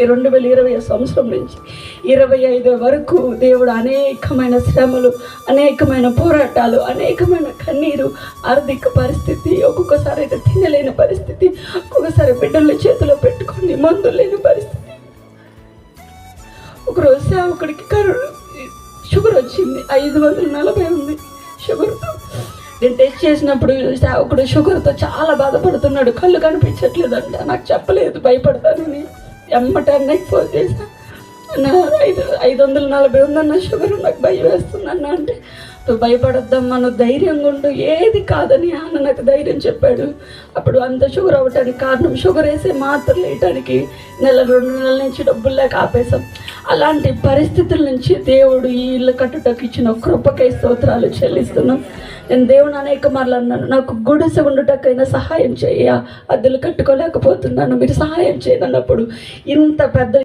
2020 సంవత్సరం నుంచి 25 వరకు దేవుడు అనేకమైన శ్రమలు, అనేకమైన పోరాటాలు, అనేకమైన కన్నీరు, ఆర్థిక పరిస్థితి, ఒక్కొక్కసారి అయితే తినలేని పరిస్థితి, ఒక్కొక్కసారి బిడ్డల చేతిలో పెట్టుకొని మందులు లేని పరిస్థితి. ఒకరోజు సేవకుడికి షుగర్ వచ్చింది, 540 ఉంది షుగర్తో. నేను టెస్ట్ చేసినప్పుడు సేవకుడు షుగర్తో చాలా బాధపడుతున్నాడు. కళ్ళు కనిపించట్లేదంట. నాకు చెప్పలేదు, భయపడతానని. ఎమ్మట అన్నకి ఫోన్ చేశా, నా 540 ఉందన్న షుగర్, నాకు భయం వేస్తుందన్న. అంటే నువ్వు భయపడద్దమ్మా, నువ్వు ధైర్యంగా ఉండు, ఏది కాదని అన్న నాకు ధైర్యం చెప్పాడు. అప్పుడు అంత షుగర్ అవ్వటానికి కారణం షుగర్ వేసే మాత్రలు వేయటానికి 1-2 నెలల నుంచి డబ్బులు లేక ఆపేశాం. అలాంటి పరిస్థితుల నుంచి దేవుడు ఈ ఇల్లు కట్టుటకు ఇచ్చిన కృపకై స్తోత్రాలు చెల్లిస్తున్నాం. నేను దేవుని అనేక మార్లు అన్నాను, నాకు గుడిసె ఉండుటకైనా సహాయం చేయ, అద్దెలు కట్టుకోలేకపోతున్నాను, మీరు సహాయం చేయనన్నప్పుడు ఇంత పెద్ద